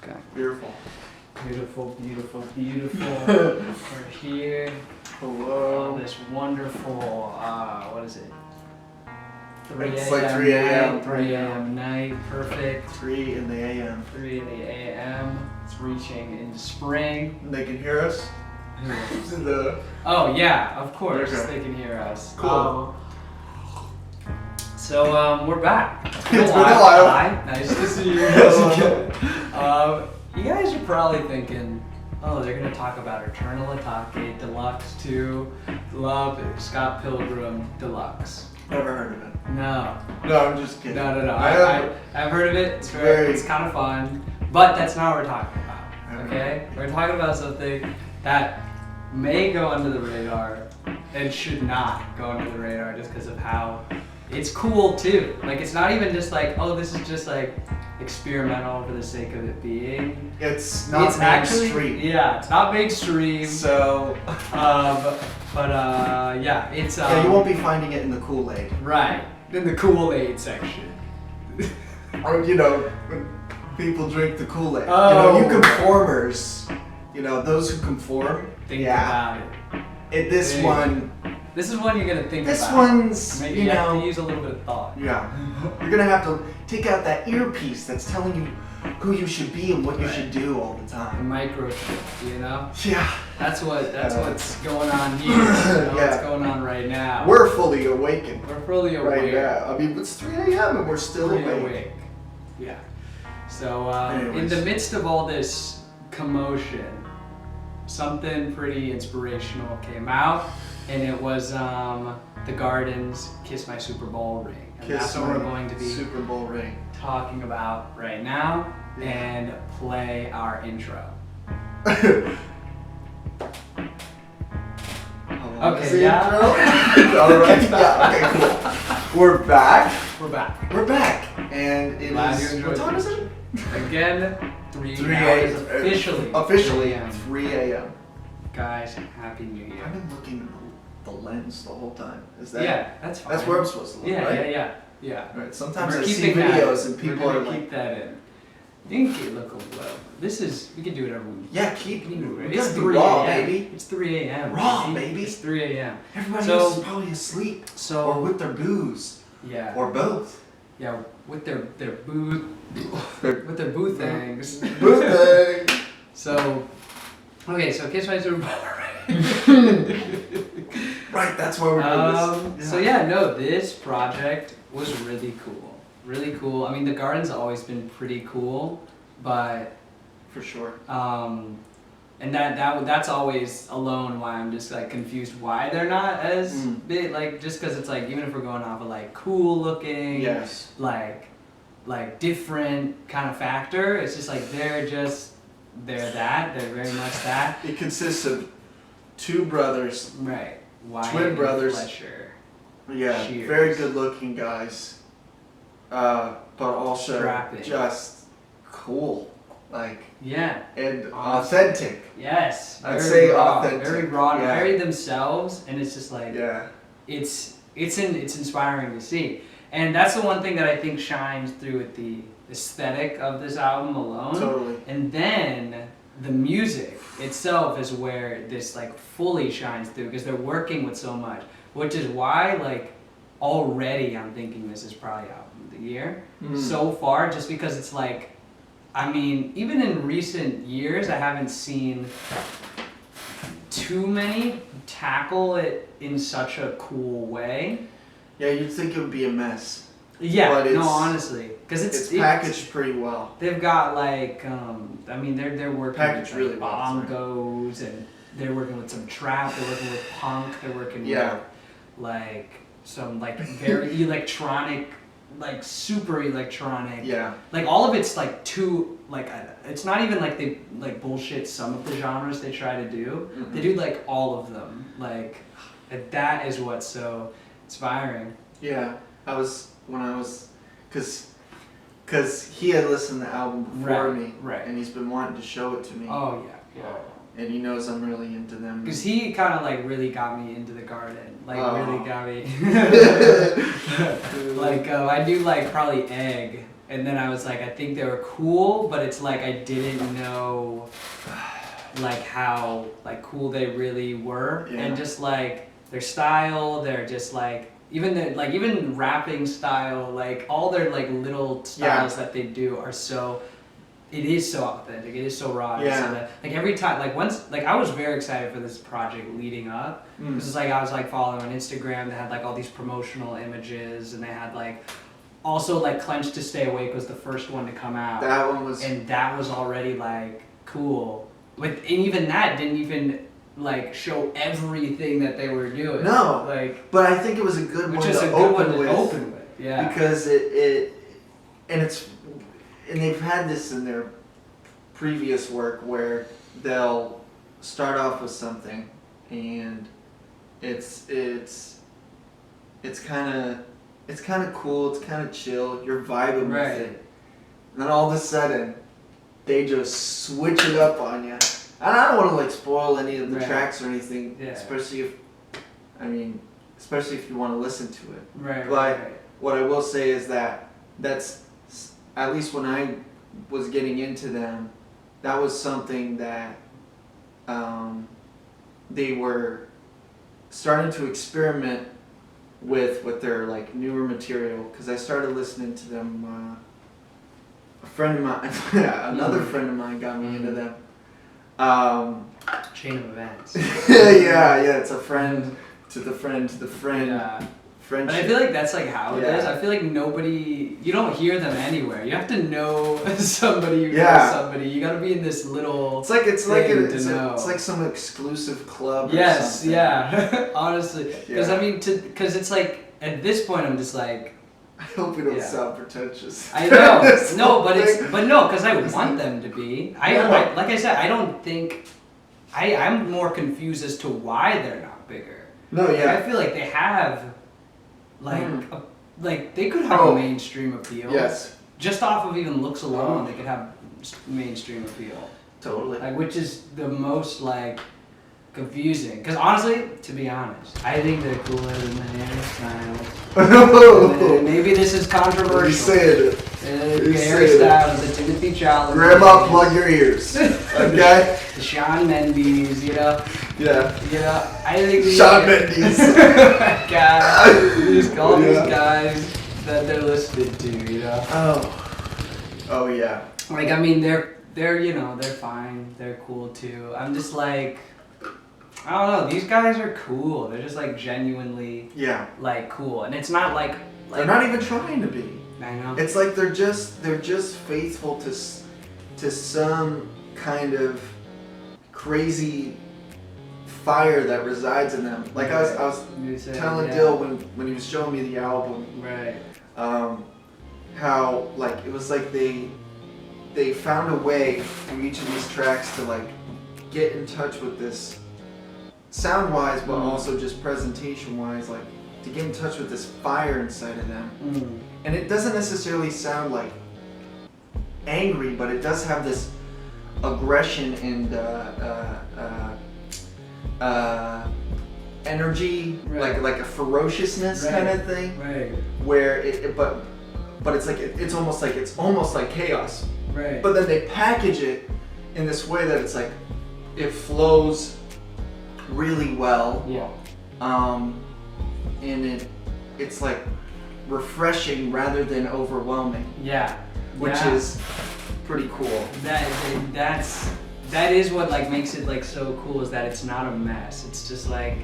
Okay. Beautiful. Beautiful, beautiful, beautiful. We're here. Hello. On this wonderful, what is it? 3 It's like 3 a.m. 3 a.m. night. Perfect. 3 in the a.m. 3 in the a.m. It's reaching into spring. And they can hear us? Oh, yeah, of course. Okay. They can hear us. Cool. So we're back. It's been a while. Hi. Nice to see you guys again. You guys are probably thinking, oh, they're going to talk about Eternal Atake Deluxe 2, Love, Scott Pilgrim Deluxe. Never heard of it. No. No, I'm just kidding. No. I've heard of it. It's kind of fun. But that's not what we're talking about. Okay? We're talking about something that may go under the radar and should not go under the radar just because of how it's cool too. Like, it's not even just like, oh, this is just like experimental for the sake of it being. It's not actually mainstream. Yeah, it's not mainstream. So, yeah, it's yeah, you won't be finding it in the Kool-Aid. right in the Kool-Aid section. Or, when people drink the Kool-Aid. Oh. You conformers, those who conform. Think about it. This one. This is one you're gonna think This about. one's, Maybe you have to use a little bit of thought. Yeah. You're gonna have to take out that earpiece that's telling you who you should be and what you should do all the A time. microchip, Yeah. That's what's going on here. What's Yeah. going on right now. We're fully awakened. We're fully awake. Right now. I mean, it's 3 a.m. and we're still Fully awake. Yeah. So in Anyways. the midst of all this commotion, something pretty inspirational came out, and it was The Garden's "Kiss My Super Bowl Ring." And that's what we're going to be Super Bowl ring. talking about right now, and play our intro. Okay, yeah. All right. Yeah. Okay. Cool. We're back. We're back. We're back, and it Glad you is. enjoyed What time this. is it? Again, 3 3 hours a.m. officially. Officially 3 a.m. 3 a.m. Guys, Happy New Year. I've been looking at the lens the whole time. Is that? Yeah, that's fine. That's where I'm supposed to look, Yeah, right? yeah. Right. Sometimes We're I see keeping that videos in. and people We're are gonna like, keep that in. You can keep look a little. We can do whatever we "Yeah, keep we can. It's It's 3 raw, a.m. baby. It's 3 a.m. Raw, baby. It's 3 a.m. Everybody So- else is probably asleep, So or with their booze, yeah, or both." yeah, with their booth Their with their booth things. booth thing. So okay, so Kiss My Super Bowl Ring. Right, that's why we're doing this. So yeah, no, this project was really cool. Really cool. I mean, the Garden's always been pretty cool, but For sure. and that's always alone why I'm just like confused why they're not as big. Like, just because it's like, even if we're going off of like cool looking, Yes. like different kind of factor, it's just like they're very much that. It consists of two brothers. Right. Wyatt Twin and brothers. Fletcher. Yeah, Cheers. very good looking guys. But also Strapping. just cool. Like, Yeah. and Awesome. authentic. Yes. I'd very say raw, authentic. Very raw, Yeah. very themselves, and it's just like Yeah. it's inspiring to see. And that's the one thing that I think shines through with the aesthetic of this album alone. Totally. And then the music itself is where this like fully shines through, because they're working with so much, which is why like already I'm thinking this is probably album of the year so far, just because it's like, I mean, even in recent years I haven't seen too many tackle it in such a cool way. Yeah, you'd think it would be a mess. Yeah, But no, it's- honestly, because It's packaged pretty well. They've got like, I mean, they're working Packaged with really like, well, sorry. bongos, and they're working with some trap. They're working with punk. They're working Yeah. with like some like very electronic, like super electronic. Yeah. Like all of it's like too like it's not even like they like bullshit some of the genres they try to do. They do like all of them. Like that is what's so inspiring. Yeah. Cause he had listened to the album before Right, me. right. And he's been wanting to show it to me. Oh yeah. And he knows I'm really into them. Because he kind of like really got me into the Garden, like really got me. Like I do like probably Egg and then I was like, I think they were cool, but it's like I didn't know like how like cool they really were, and just like their style, they're just like even rapping style, like all their like little styles that they do are so. It is so authentic. It is so raw. Yeah. So that, like every time, like once, like I was very excited for this project leading up. This is like I was like following on Instagram. They had like all these promotional images, and they had like also like Clenched to Stay Awake was the first one to come out. That one was, and that was already like cool. And even that didn't even like show everything that they were doing. No, like, but I think it was a good one to open with. Yeah, because and they've had this in their previous work where they'll start off with something and it's kind of cool, it's kind of chill, you're vibing with it, and then all of a sudden they just switch it up on you. And I don't want to like spoil any of the tracks or anything, especially if you want to listen to it. But what I will say is that that's, at least when I was getting into them, that was something that they were starting to experiment with their like newer material. Because I started listening to them. A friend of mine, another friend of mine, got me into them. Chain of events. yeah, it's a friend to the friend to the friend. Yeah. Friendship. And I feel like that's like how it is. I feel like you don't hear them anywhere. You have to know somebody who knows somebody. You gotta be in this little. It's like some exclusive club. Yes, or something. yeah. Honestly, because because it's like at this point I'm just like. I hope we don't sound pretentious. I know, no, because I want them to be. I like I said, I don't think. I'm more confused as to why they're not bigger. No, yeah. Like, I feel like they have. Like they could have a mainstream appeal. Yes. Just off of even looks alone, they could have mainstream appeal. Totally. Like, which is the most like confusing. Because honestly, to be honest, I think they're cooler than the hairstyles. Maybe this is controversial. You saying it. The hairstyles, the Timothy Chalamet. Grandma, plug your ears. Okay. The Shawn Mendes, you know. Yeah. You know, I think Shawn Mendes. God, these guys that they're listening to, you know. Oh yeah. Like I mean, they're you know they're fine, they're cool too. I'm just like, I don't know. These guys are cool. They're just like genuinely like cool, and it's not like they're not even trying to be. I know. It's like they're just faithful to some kind of crazy fire that resides in them. Like I was telling Dill when he was showing me the album, how like it was like they found a way through each of these tracks to like get in touch with this sound wise, but also just presentation wise, like to get in touch with this fire inside of them. And it doesn't necessarily sound like angry, but it does have this aggression and energy, like a ferociousness kind of thing. Where but it's like it's almost like chaos. But then they package it in this way that it's like it flows really well. And it's like refreshing rather than overwhelming. Which is pretty cool. That is what like makes it like so cool, is that it's not a mess. It's just like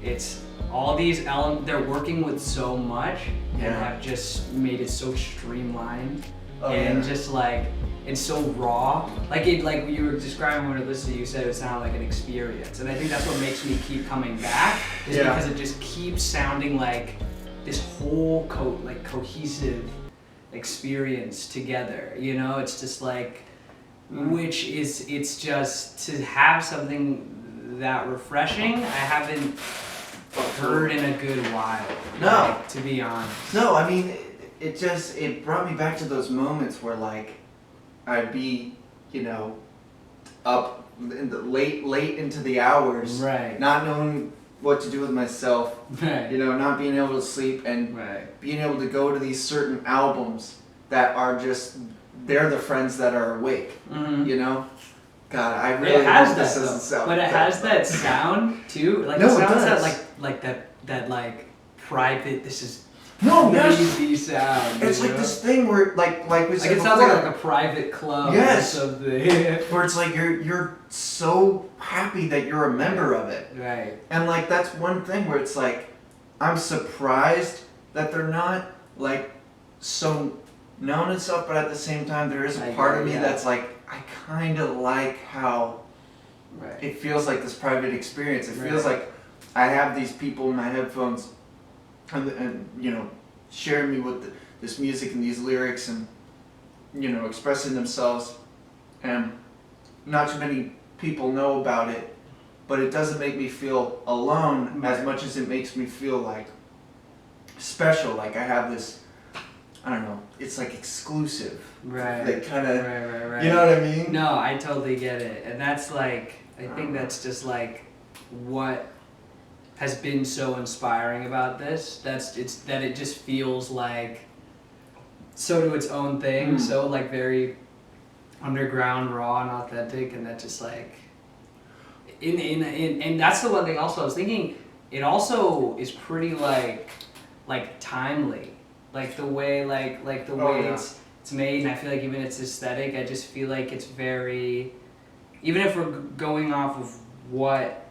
it's all these elements. They're working with so much and have just made it so streamlined just like it's so raw. Like you were describing when I listened to you, said it sounded like an experience, and I think that's what makes me keep coming back. Is because it just keeps sounding like this whole cohesive experience together. You know, it's just like. It's just to have something that refreshing. I haven't heard in a good while. No, like, to be honest. No, I mean it brought me back to those moments where like I'd be, you know, up in the late into the hours, not knowing what to do with myself, you know, not being able to sleep and being able to go to these certain albums that are just, they're the friends that are awake, you know? God, I really hope this doesn't sound. But it has that sound too. Like no, it sounds does. that like private. This is crazy sound. It's like this thing where like we said it before, sounds like a private club. Yes. Or something. Where it's like you're so happy that you're a member of it. Right. And like that's one thing where it's like I'm surprised that they're not like so known and stuff, but at the same time there is a part of me that's like I kind of like how it feels like this private experience. It feels like I have these people in my headphones and you know, sharing me with this music and these lyrics and, you know, expressing themselves. And not too many people know about it, but it doesn't make me feel alone as much as it makes me feel like special. Like I have this, I don't know, it's like exclusive. Right. That kind of, right. You know what I mean? No, I totally get it. And that's like, I think that's just like what has been so inspiring about this. It's that it just feels like so to its own thing, so like very underground, raw and authentic, and that just like and that's the one thing also I was thinking, it also is pretty like timely. Like the way it's made, and I feel like even its aesthetic, I just feel like it's very, even if we're going off of what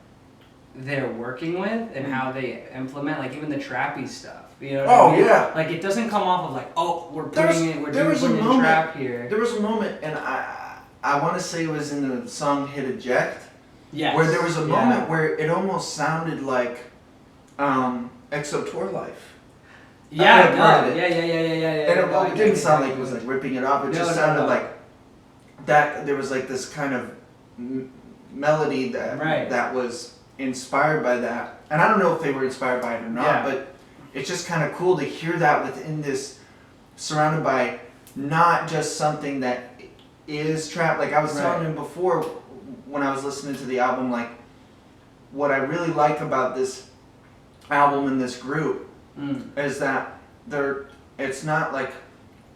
they're working with and how they implement, like even the trappy stuff, you know what I mean? Yeah. Like it doesn't come off of like, oh, we're putting in trap here. There was a moment, and I want to say it was in the song Hit Eject, where there was a moment where it almost sounded like EXO Tour Life. Yeah. And it didn't sound like it was like ripping it off. It just sounded like that. There was like this kind of melody that was inspired by that. And I don't know if they were inspired by it or not, but it's just kind of cool to hear that within this, surrounded by not just something that is trap. Like I was telling him before when I was listening to the album, like what I really like about this album and this group is that it's not like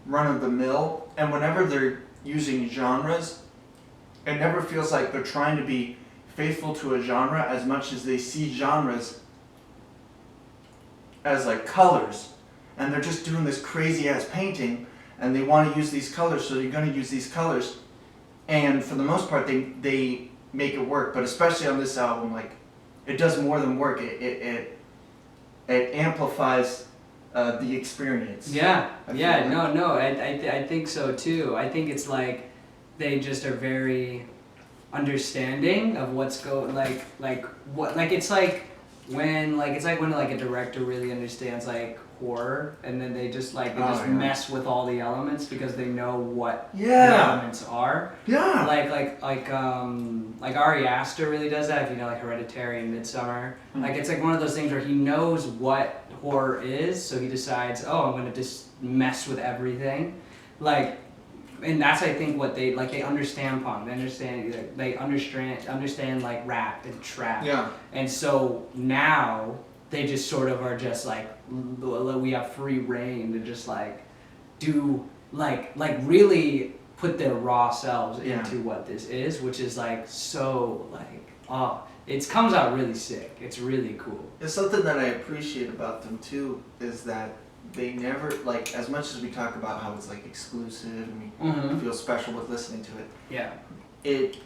run of the mill, and whenever they're using genres, it never feels like they're trying to be faithful to a genre as much as they see genres as like colors, and they're just doing this crazy ass painting and they want to use these colors, so you're going to use these colors, and for the most part they make it work. But especially on this album, like it does more than work. It amplifies the experience. I think so too. I think it's like they just are very understanding of what's going, like it's like when a director really understands like horror, and then they just mess with all the elements because they know what the elements are. Like Ari Aster really does that. If you know like Hereditary and Midsummer, like it's like one of those things where he knows what horror is, so he decides, oh, I'm gonna just mess with everything, like. And that's, I think, what they understand punk. They understand like rap and trap. Yeah. And so now they just sort of are just like, we have free reign to just like do like really put their raw selves into what this is, which is like so like it comes out really sick. It's really cool. It's something that I appreciate about them too, is that they never, like, as much as we talk about how it's like exclusive and we feel special with listening to it. Yeah. It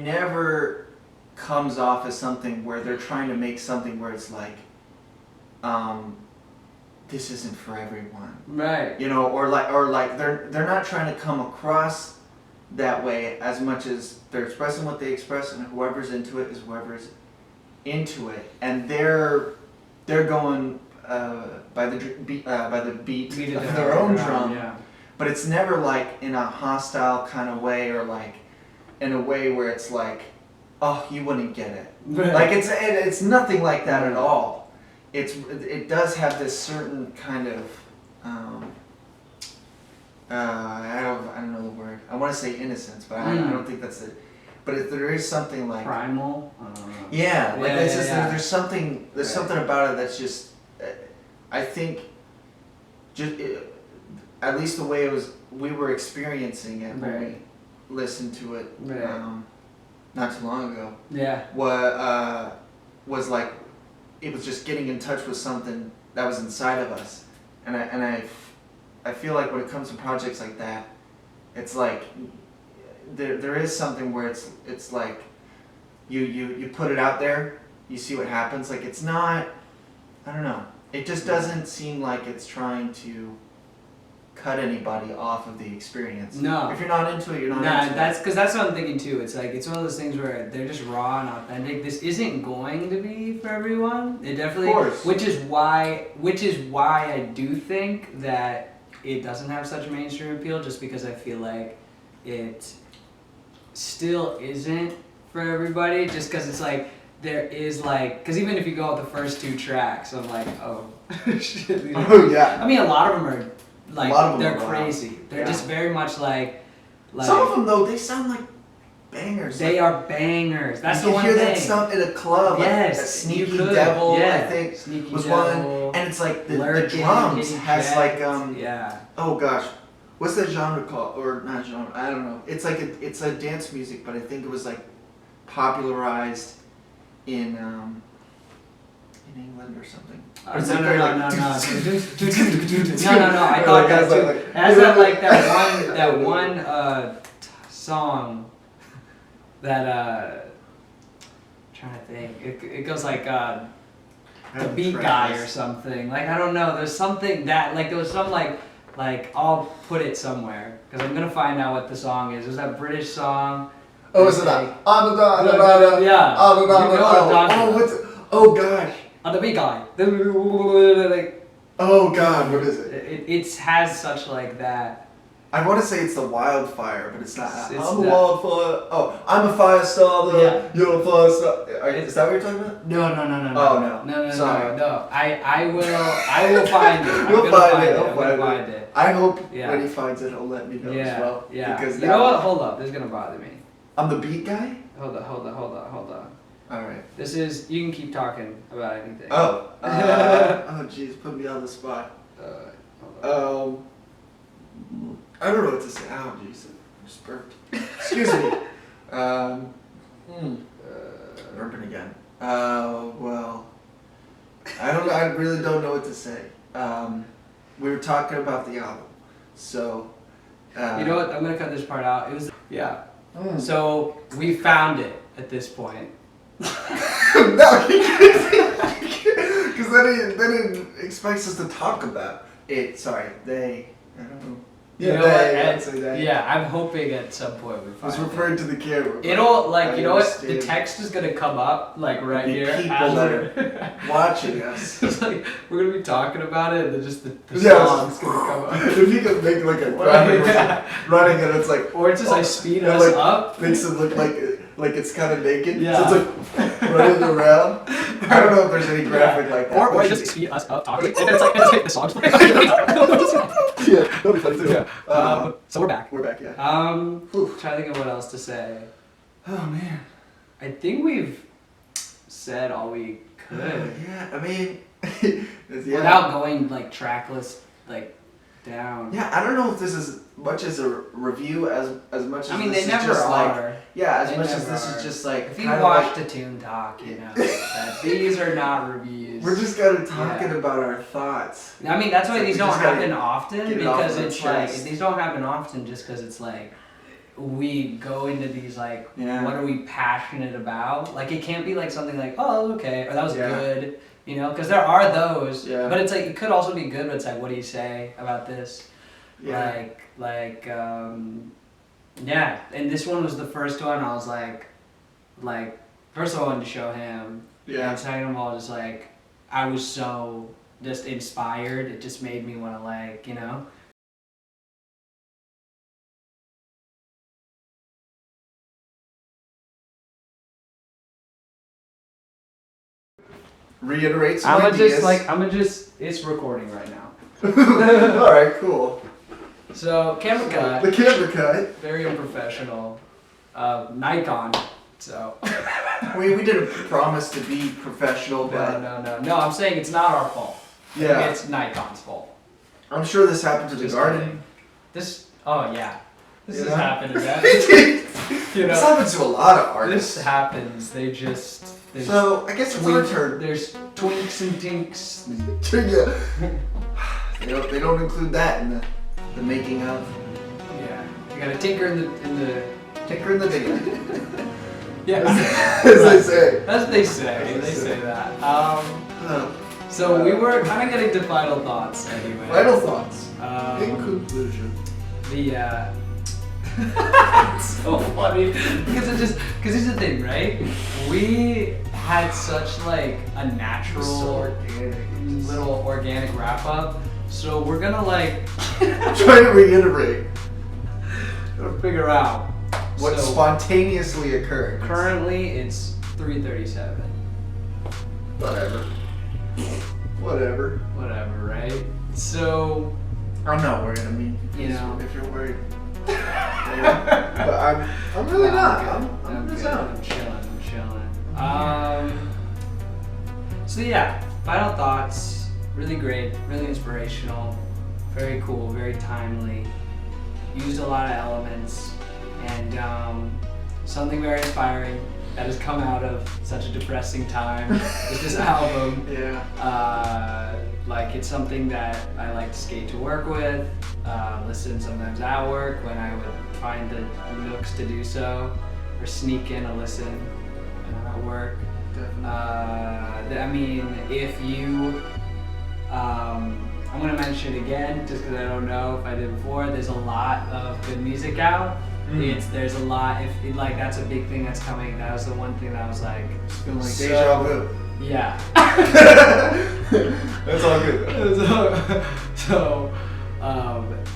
never comes off as something where they're trying to make something where it's like, this isn't for everyone. Right. You know, or like they're not trying to come across that way as much as they're expressing what they express, and whoever's into it is whoever's into it, and they're going by the beat of their own drum, but it's never like in a hostile kind of way, or like in a way where it's like, oh, you wouldn't get it. Like it's nothing like that at all. It does have this certain kind of I don't know the word. I want to say innocence, but I don't think that's it. But there is something like primal. Yeah, like it's just there's something something about it that's just. I think, at least the way we were experiencing it when we listened to it not too long ago. Yeah. Was like, it was just getting in touch with something that was inside of us, and I feel like when it comes to projects like that, it's like there is something where it's like you put it out there, you see what happens. Like it's not, I don't know. It just doesn't seem like it's trying to cut anybody off of the experience. No. If you're not into it, you're not into it. That's because that's what I'm thinking too. It's like it's one of those things where they're just raw and authentic. This isn't going to be for everyone. It definitely, of course. which is why I do think that it doesn't have such mainstream appeal. Just because I feel like it still isn't for everybody. Just because it's like there is like, because even if you go with the first 2 tracks, I'm like, oh shit. You know? Oh yeah. I mean, a lot of them are. Like they're crazy. Wild. They're just very much like some of them though, they sound like bangers. They are bangers. That's the you one hear thing. That stuff in a club. Yes, like Sneaky Devil, I think Sneaky was Devil, one, and it's like the drums has like oh gosh, what's that genre called? Or not genre? I don't know. It's like it's a dance music, but I think it was like popularized in England or something. No. I thought that too. It has that one song that I'm trying to think. It goes like the beat guy or something. Like I don't know. There's something that like there was some like I'll put it somewhere because I'm gonna find out what the song is. There's that British song. Oh, is it that? Yeah. Oh gosh. The big guy. Like, oh god, what is it? It has such like that. I want to say it's the wildfire, but it's not. It's I'm a wildfire. Oh, I'm a fire starter. Yeah. You're a fire star. Is that what you're talking about? No. Oh no. Sorry. No. I will find it. You'll find it. I'm gonna find it. I hope when he finds it, he'll let me know as well. Yeah. Because you know what? Hold up. This is gonna bother me. I'm the beat guy. Hold on. All right. This is. You can keep talking about anything. Oh. Oh jeez, put me on the spot. Hold on. I don't know what to say. Oh jeez, I just burped. Excuse me. Burping again. Well, I really don't know what to say. We were talking about the album, so. You know what? I'm gonna cut this part out. It was So we found it at this point. No, because then he expects us to talk about it. Sorry, they. I don't know. Yeah, you know I'd say that. Yeah, I'm hoping at some point we find I was referring to the camera. It'll like you know what? The text is gonna come up like right here. People that are watching us. It's like we're gonna be talking about it, and then just the song's gonna come up. If you could make like a graphic running, and it's like, or it's just like speed us up, makes it look like it's kind of naked. Yeah. So it's like running around. I don't know if there's any graphic like that. Or just speed us up talking, and it's like the song's playing. Yeah, that'll be funny too. Yeah. So we're back. We're back, yeah. Trying to think of what else to say. Oh man. I think we've said all we could. Yeah, I mean, without going like tracklist like down. Yeah, I don't know if this is much as a review as much as I mean, this they never is just are. Like, yeah, as much as this is just like. If you watch the Tune Talk, you know that these are not reviews. We're just kind of talking about our thoughts. I mean, that's why these don't happen often because it's like these don't happen often just because it's like we go into these like what are we passionate about? Like it can't be like something like oh okay or that was good. You know, because there are those, but it's like it could also be good. But it's like, what do you say about this? Yeah. And this one was the first one. I was like, first of all, I wanted to show him. Yeah. And second of all, just like, I was so just inspired. It just made me want to like, you know. Reiterate some ideas. It's recording right now. Alright, cool. So, camera cut. The camera cut. Very unprofessional. Nikon, so. we didn't promise to be professional, but. No, I'm saying it's not our fault. Yeah. It's Nikon's fault. I'm sure this happened to the garden. Oh yeah, this has know? happened to them. This happens to a lot of artists. This happens. They just. So I guess it's our turn. There's twinks and tinks. Yeah. They don't include that in the making of. Yeah. You got a tinker in the. Tinker in the dinker. Yeah. As they say. That's what they say. They say that. So we were kind of getting to final thoughts anyway. Final thoughts. In conclusion. It's so funny because here's the thing, right? We had such like a natural little organic wrap up, so we're gonna like try to reiterate. Gotta figure out what spontaneously occurred. Currently, it's 3:37. Whatever, right? So I'm not worried. I mean, if you're worried. But I'm really not. I'm good. I'm chilling. So yeah, final thoughts. Really great, really inspirational, very cool, very timely. Used a lot of elements, and something very inspiring that has come out of such a depressing time with this album. Yeah. Like it's something that I like to skate to work with, listen sometimes at work when I would find the nooks to do so, or sneak in a listen at work. I mean, if you, I'm gonna mention it again just because I don't know if I did before. There's a lot of good music out. There's a lot. Like that's a big thing that's coming. That was the one thing that I was like, it's been like deja vu. Yeah. That's all good. So,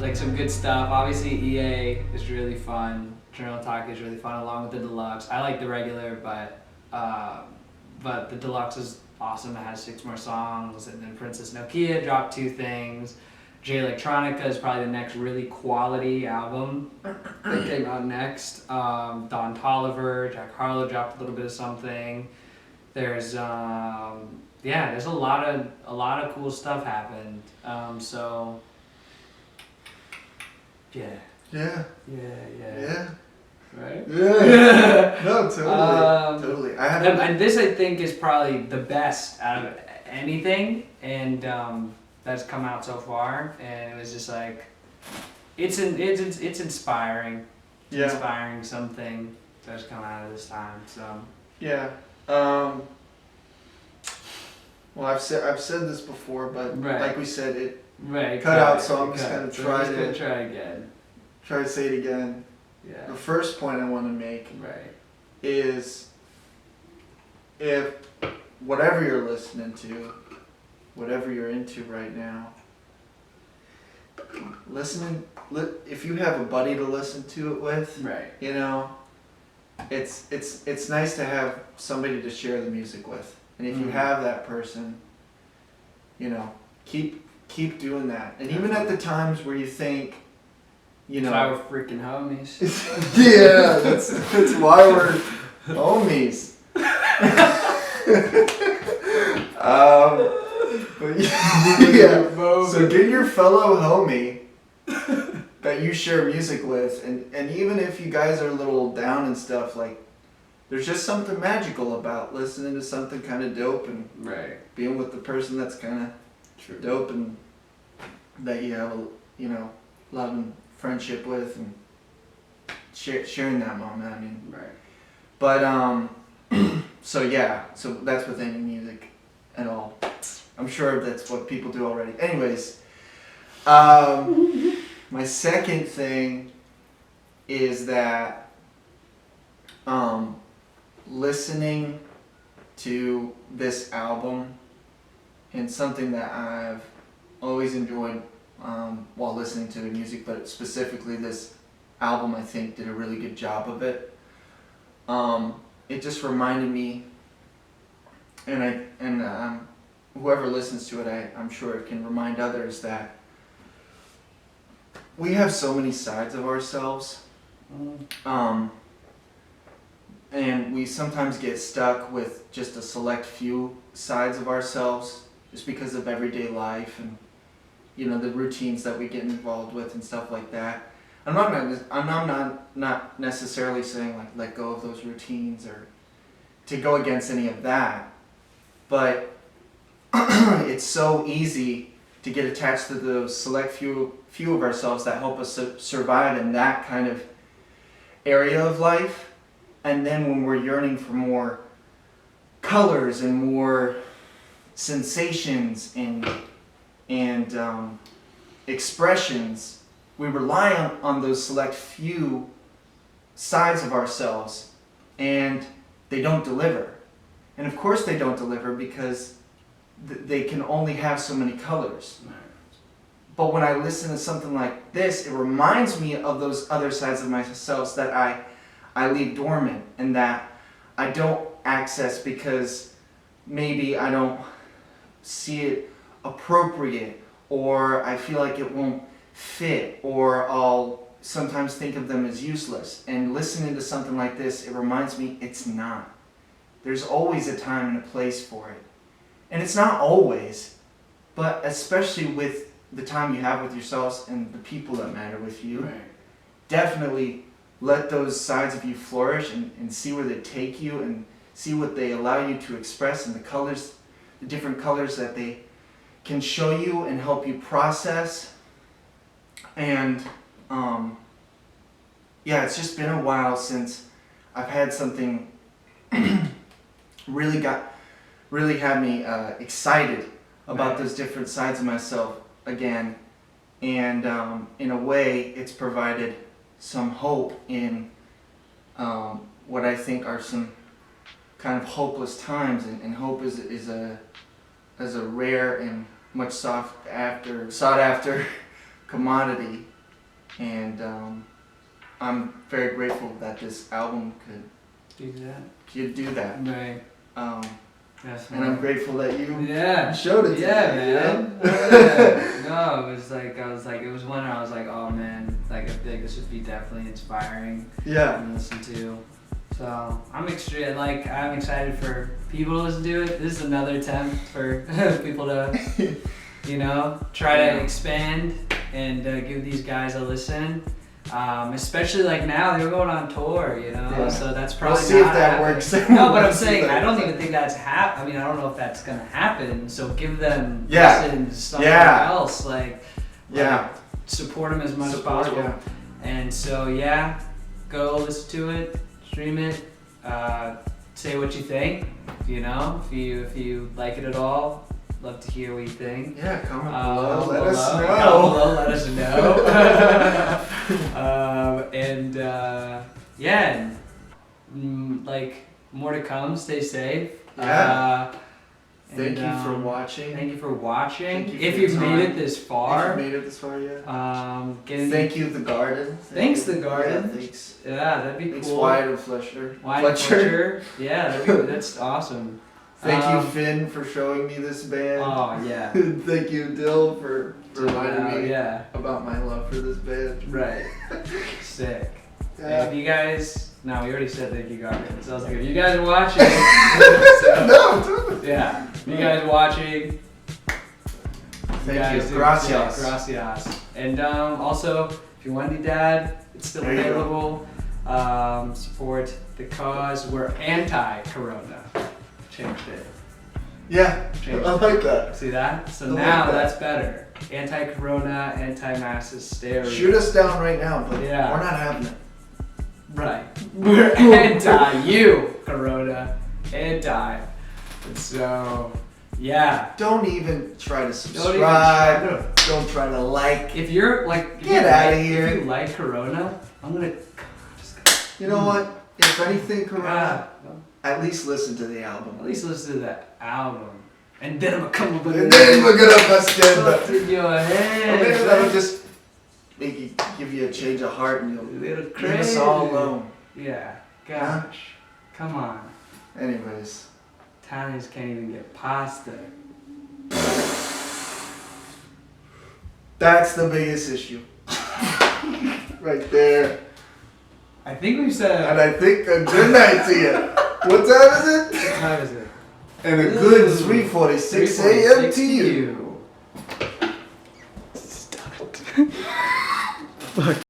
like some good stuff. Obviously, EA is really fun. Journal Talk is really fun, along with the deluxe. I like the regular, but the deluxe is awesome. It has 6 more songs, and then Princess Nokia dropped 2 things. J Electronica is probably the next really quality album that came out next. Don Toliver, Jack Harlow dropped a little bit of something. There's there's a lot of cool stuff happened. So yeah. Right? Yeah. No, totally. And this I think is probably the best out of anything, and that's come out so far. And it was just like, it's inspiring. It's inspiring something that's come out of this time. So yeah. Well, I've said this before, but like we said, cut out songs. Kind of try again. Try to say it again. Yeah. The first point I want to make is if whatever you're listening to, whatever you're into right now, if you have a buddy to listen to it with, you know, it's nice to have somebody to share the music with. And if you have that person, you know, keep doing that. And even at the times where you think, you know, that's why we're freaking homies. Yeah, that's why we're homies. But yeah, so get your fellow homie that you share music with, and even if you guys are a little down and stuff, like, there's just something magical about listening to something kind of dope and being with the person that's kind of dope and that you have a love and friendship with, and sharing that moment. I mean, but so that's with any music at all. I'm sure that's what people do already. Anyways, my second thing is that listening to this album, and something that I've always enjoyed while listening to the music, but specifically this album, I think did a really good job of it. It just reminded me, and whoever listens to it, I'm sure it can remind others that we have so many sides of ourselves, and we sometimes get stuck with just a select few sides of ourselves just because of everyday life and the routines that we get involved with and stuff like that. I'm not necessarily saying like let go of those routines or to go against any of that, but it's so easy to get attached to those select few of ourselves that help us survive in that kind of area of life, and then when we're yearning for more colors and more sensations and expressions, we rely on those select few sides of ourselves, and they don't deliver. And of course they don't deliver because they can only have so many colors. But when I listen to something like this, it reminds me of those other sides of myself that I leave dormant and that I don't access because maybe I don't see it appropriate, or I feel like it won't fit, or I'll sometimes think of them as useless. And listening to something like this, it reminds me it's not. There's always a time and a place for it. And it's not always, but especially with the time you have with yourselves and the people that matter with you, right. Definitely let those sides of you flourish and see where they take you and see what they allow you to express and the colors, the different colors that they can show you and help you process. And it's just been a while since I've had something really had me excited about those different sides of myself again, and in a way it's provided some hope in what I think are some kind of hopeless times, and hope is a rare and much sought after commodity, and I'm very grateful that this album could do that. Right. And I'm grateful that you showed it to me. Man. Yeah. No, it was like it was one I was like, oh man, like I feel like this would be definitely inspiring. Yeah. To listen to. So I'm excited for people to listen to it. This is another attempt for people to, try to expand and give these guys a listen. Especially like now they're going on tour, so that's probably we'll see if that works. No, but I'm saying I don't even think that's I mean, I don't know if that's gonna happen. So give them listens somewhere else, like support them as much as possible. Yeah. And so go listen to it, stream it, say what you think. If you like it at all. Love to hear what you think. Yeah, comment below. Let us know. Comment below, let us know. More to come. Stay safe. Yeah. Thank you for watching. Thank you for watching. If you've made it this far. Thank you, The Garden. Thanks, The Garden. Yeah, thanks. Yeah, that'd be cool. Thanks, Wyatt and Fletcher. Yeah, that's awesome. Thank you, Finn, for showing me this band. Oh, yeah. Thank you, Dill, for reminding me about my love for this band. Right. Sick. Yeah. If you guys... No, we already said thank you, Garden. It sounds like if you guys are watching... Yeah. If you guys are watching... Thank you. Gracias. Gracias. And also, if you want D.A.D, it's still available. Support the cause. We're anti-corona. Changed it. Yeah, I like that. See that? So now that's better. Anti-corona, anti-mass hysteria. Shoot us down right now, but we're not having it. Right. We're anti-you, corona. Anti. And so, Don't even try to subscribe. Don't try to like. If you're get out of here. If you like corona, I'm gonna You know what? If anything, corona. At least listen to the album. At least listen to the album. And then I'm gonna come up with And then we're gonna bust in your head. Maybe that'll just give you a change of heart and you'll leave us all alone. Yeah. Gosh. Come on. Anyways. Italians can't even get pasta. That's the biggest issue. Right there. I think we said... And I think a good night to you. What time is it? What time is it? And a good 3:46 a.m. to you. Fuck.